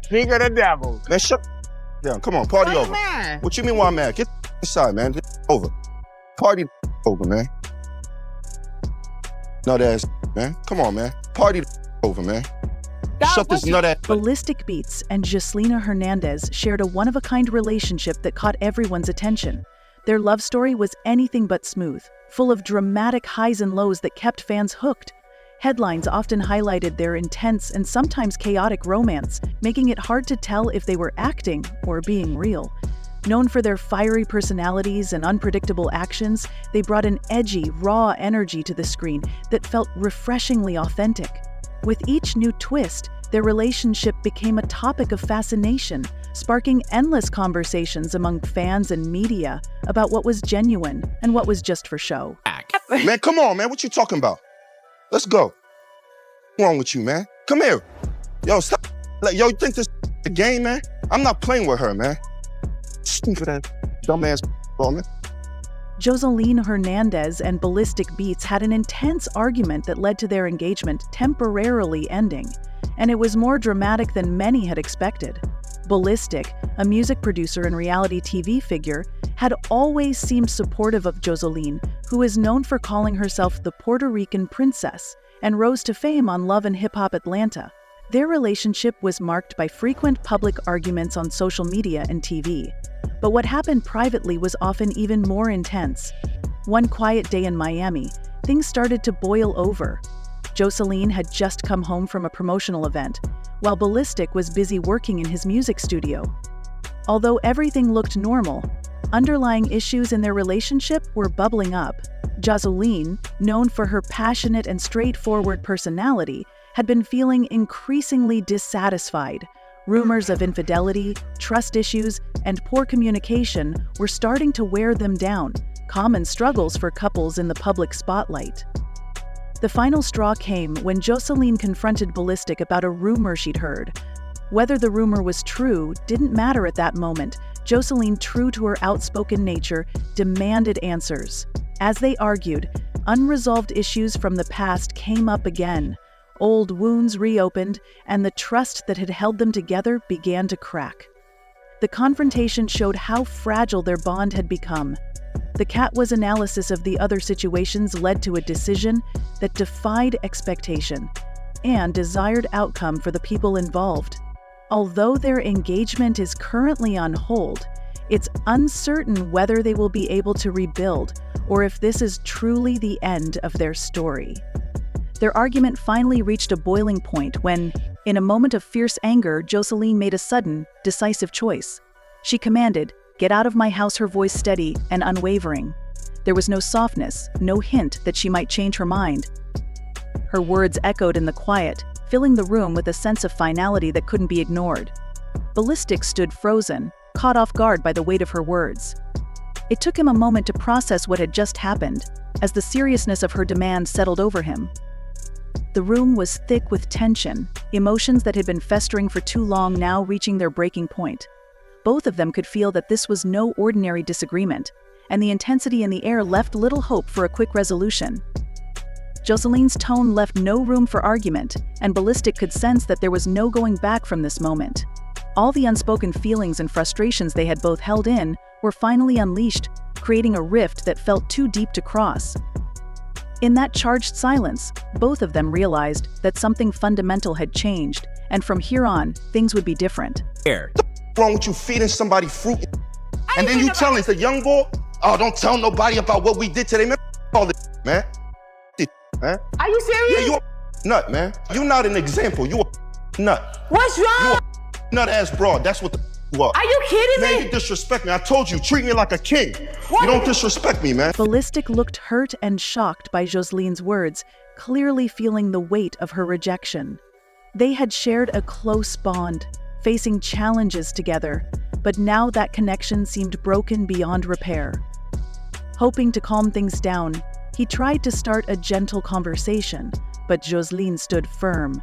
Speak of the devil. Man, shut down. Come on, party Wait, over. man. What you mean why I'm mad? Get inside, man. Over. Party over, man. Nut ass, man. Come on, man. Party over, man. Shut this nut ass. Ballistic Beats and Joseline Hernandez shared a one-of-a-kind relationship that caught everyone's attention. Their love story was anything but smooth, full of dramatic highs and lows that kept fans hooked. Headlines often highlighted their intense and sometimes chaotic romance, making it hard to tell if they were acting or being real. Known for their fiery personalities and unpredictable actions, they brought an edgy, raw energy to the screen that felt refreshingly authentic. With each new twist, their relationship became a topic of fascination, sparking endless conversations among fans and media about what was genuine and what was just for show. Man, come on, man. What you talking about? Let's go. What's wrong with you, man? Come here. Yo, stop. Yo, you think this a game, man? I'm not playing with her, man. Stink for that dumbass man. Joseline Hernandez and Ballistic Beats had an intense argument that led to their engagement temporarily ending, and it was more dramatic than many had expected. Ballistic, a music producer and reality TV figure, had always seemed supportive of Joseline, who is known for calling herself the Puerto Rican princess and rose to fame on Love and Hip Hop Atlanta. Their relationship was marked by frequent public arguments on social media and TV. But what happened privately was often even more intense. One quiet day in Miami, things started to boil over. Joseline had just come home from a promotional event, while Ballistic was busy working in his music studio. Although everything looked normal, underlying issues in their relationship were bubbling up. Joseline, known for her passionate and straightforward personality, had been feeling increasingly dissatisfied. Rumors of infidelity, trust issues, and poor communication were starting to wear them down, common struggles for couples in the public spotlight. The final straw came when Joseline confronted Ballistic about a rumor she'd heard. Whether the rumor was true didn't matter at that moment. Joseline, true to her outspoken nature, demanded answers. As they argued, unresolved issues from the past came up again. Old wounds reopened, and the trust that had held them together began to crack. The confrontation showed how fragile their bond had become. The Catwas analysis of the other situations led to a decision that defied expectation and desired outcome for the people involved. Although their engagement is currently on hold, it's uncertain whether they will be able to rebuild or if this is truly the end of their story. Their argument finally reached a boiling point when, in a moment of fierce anger, Joseline made a sudden, decisive choice. She commanded, "Get out of my house," her voice steady and unwavering. There was no softness, no hint that she might change her mind. Her words echoed in the quiet, filling the room with a sense of finality that couldn't be ignored. Ballistic stood frozen, caught off guard by the weight of her words. It took him a moment to process what had just happened, as the seriousness of her demand settled over him. The room was thick with tension, emotions that had been festering for too long now reaching their breaking point. Both of them could feel that this was no ordinary disagreement, and the intensity in the air left little hope for a quick resolution. Joseline's tone left no room for argument, and Ballistic could sense that there was no going back from this moment. All the unspoken feelings and frustrations they had both held in were finally unleashed, creating a rift that felt too deep to cross. In that charged silence, both of them realized that something fundamental had changed, and from here on, things would be different. What's wrong with you feeding somebody fruit? And then you telling the young boy, "Oh, don't tell nobody about what we did today, man." All this, man. Man. Are you serious? Yeah, you a nut, man. You not an example. You a nut. What's You wrong? a nut-ass broad. That's what the you are. Are you kidding Man, me? you disrespect me. I told you, treat me like a king. What? You don't disrespect me, man. Ballistic looked hurt and shocked by Joseline's words, clearly feeling the weight of her rejection. They had shared a close bond, facing challenges together, but now that connection seemed broken beyond repair. Hoping to calm things down, he tried to start a gentle conversation, but Joseline stood firm.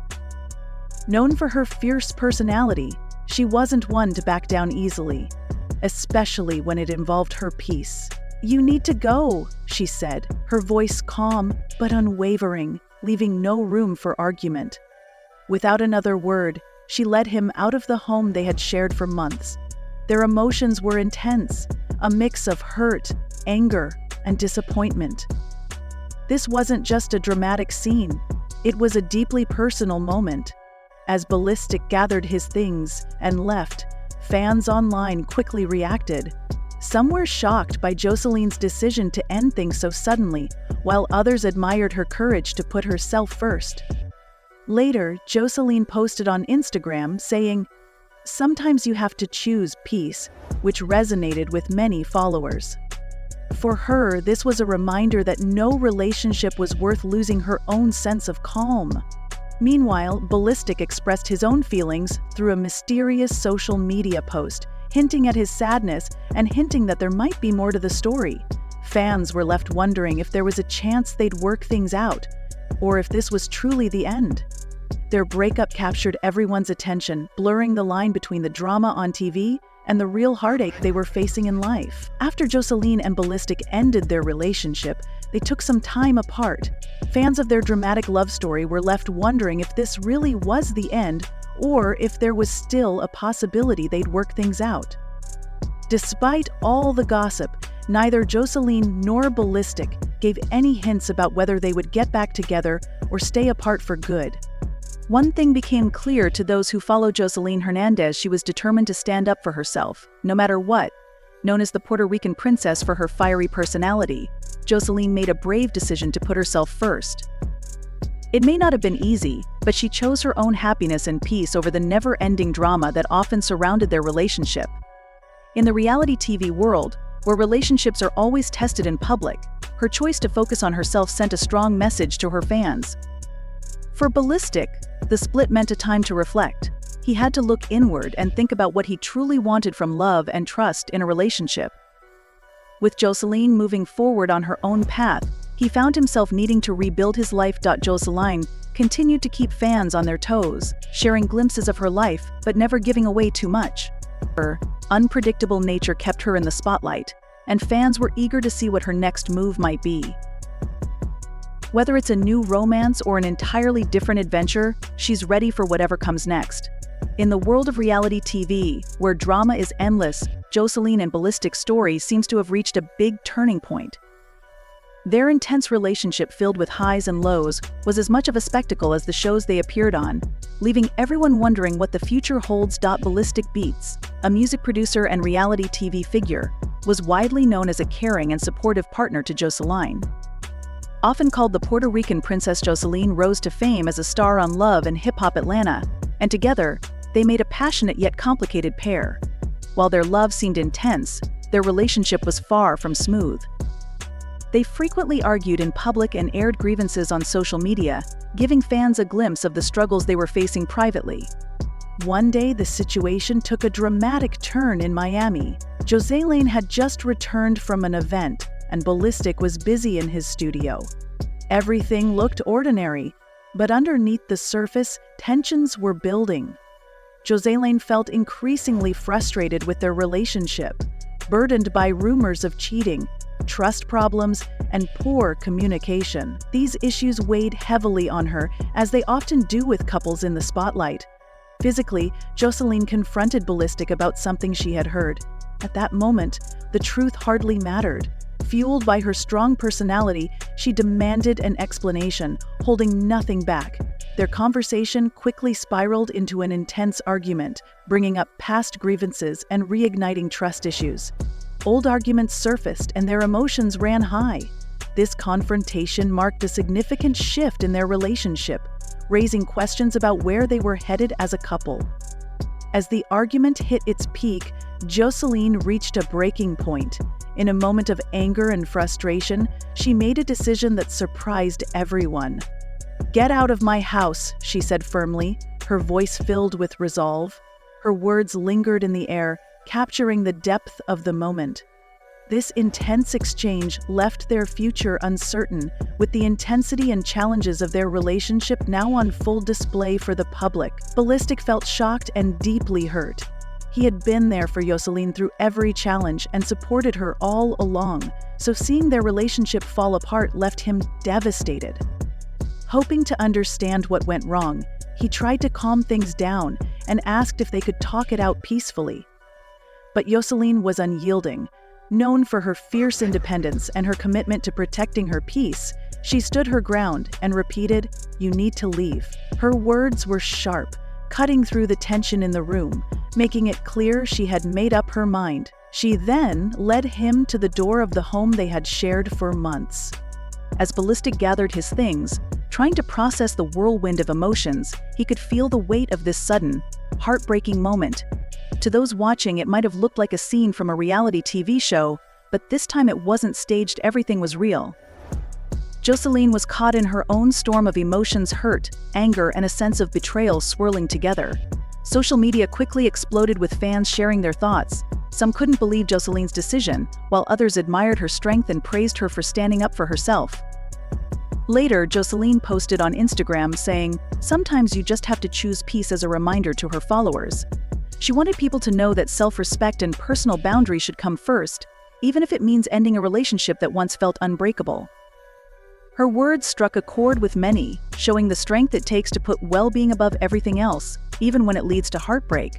Known for her fierce personality, she wasn't one to back down easily, especially when it involved her peace. "You need to go," she said, her voice calm but unwavering, leaving no room for argument. Without another word, she led him out of the home they had shared for months. Their emotions were intense, a mix of hurt, anger, and disappointment. This wasn't just a dramatic scene, it was a deeply personal moment. As Ballistic gathered his things and left, fans online quickly reacted. Some were shocked by Joseline's decision to end things so suddenly, while others admired her courage to put herself first. Later, Joseline posted on Instagram saying, "Sometimes you have to choose peace," which resonated with many followers. For her, this was a reminder that no relationship was worth losing her own sense of calm. Meanwhile, Ballistic expressed his own feelings through a mysterious social media post, hinting at his sadness and hinting that there might be more to the story. Fans were left wondering if there was a chance they'd work things out, or if this was truly the end. Their breakup captured everyone's attention, blurring the line between the drama on TV and the real heartache they were facing in life. After Joseline and Ballistic ended their relationship, they took some time apart. Fans of their dramatic love story were left wondering if this really was the end, or if there was still a possibility they'd work things out. Despite all the gossip, neither Joseline nor Ballistic gave any hints about whether they would get back together or stay apart for good. One thing became clear to those who follow Joseline Hernandez: she was determined to stand up for herself, no matter what. Known as the Puerto Rican princess for her fiery personality, Joseline made a brave decision to put herself first. It may not have been easy, but she chose her own happiness and peace over the never-ending drama that often surrounded their relationship. In the reality TV world, where relationships are always tested in public, her choice to focus on herself sent a strong message to her fans. For Ballistic, the split meant a time to reflect. He had to look inward and think about what he truly wanted from love and trust in a relationship. With Joseline moving forward on her own path, he found himself needing to rebuild his life. Joseline continued to keep fans on their toes, sharing glimpses of her life but never giving away too much. Her unpredictable nature kept her in the spotlight, and fans were eager to see what her next move might be. Whether it's a new romance or an entirely different adventure, she's ready for whatever comes next. In the world of reality TV, where drama is endless, Joseline and Ballistic's story seems to have reached a big turning point. Their intense relationship, filled with highs and lows, was as much of a spectacle as the shows they appeared on, leaving everyone wondering what the future holds. Ballistic Beats, a music producer and reality TV figure, was widely known as a caring and supportive partner to Joseline. Often called the Puerto Rican princess, Joseline rose to fame as a star on Love and Hip Hop Atlanta, and together, they made a passionate yet complicated pair. While their love seemed intense, their relationship was far from smooth. They frequently argued in public and aired grievances on social media, giving fans a glimpse of the struggles they were facing privately. One day, the situation took a dramatic turn in Miami. Joseline had just returned from an event, and Ballistic was busy in his studio. Everything looked ordinary, but underneath the surface, tensions were building. Joseline felt increasingly frustrated with their relationship, burdened by rumors of cheating, trust problems, and poor communication. These issues weighed heavily on her, as they often do with couples in the spotlight. Physically, Joseline confronted Ballistic about something she had heard. At that moment, the truth hardly mattered. Fueled by her strong personality, she demanded an explanation, holding nothing back. Their conversation quickly spiraled into an intense argument, bringing up past grievances and reigniting trust issues. Old arguments surfaced and their emotions ran high. This confrontation marked a significant shift in their relationship, raising questions about where they were headed as a couple. As the argument hit its peak, Joseline reached a breaking point. In a moment of anger and frustration, she made a decision that surprised everyone. "Get out of my house," she said firmly, her voice filled with resolve. Her words lingered in the air, capturing the depth of the moment. This intense exchange left their future uncertain, with the intensity and challenges of their relationship now on full display for the public. Ballistic felt shocked and deeply hurt. He had been there for Joseline through every challenge and supported her all along, so seeing their relationship fall apart left him devastated. Hoping to understand what went wrong, He tried to calm things down and asked if they could talk it out peacefully. But Joseline was unyielding. Known for her fierce independence and her commitment to protecting her peace, she stood her ground and repeated, "You need to leave." Her words were sharp, cutting through the tension in the room, making it clear she had made up her mind. She then led him to the door of the home they had shared for months. As Ballistic gathered his things, trying to process the whirlwind of emotions, he could feel the weight of this sudden, heartbreaking moment. To those watching, it might have looked like a scene from a reality TV show, but this time it wasn't staged, everything was real. Joseline was caught in her own storm of emotions, hurt, anger, and a sense of betrayal swirling together. Social media quickly exploded with fans sharing their thoughts. Some couldn't believe Joseline's decision, while others admired her strength and praised her for standing up for herself. Later, Joseline posted on Instagram saying, "Sometimes you just have to choose peace," as a reminder to her followers. She wanted people to know that self-respect and personal boundaries should come first, even if it means ending a relationship that once felt unbreakable. Her words struck a chord with many, showing the strength it takes to put well-being above everything else, even when it leads to heartbreak.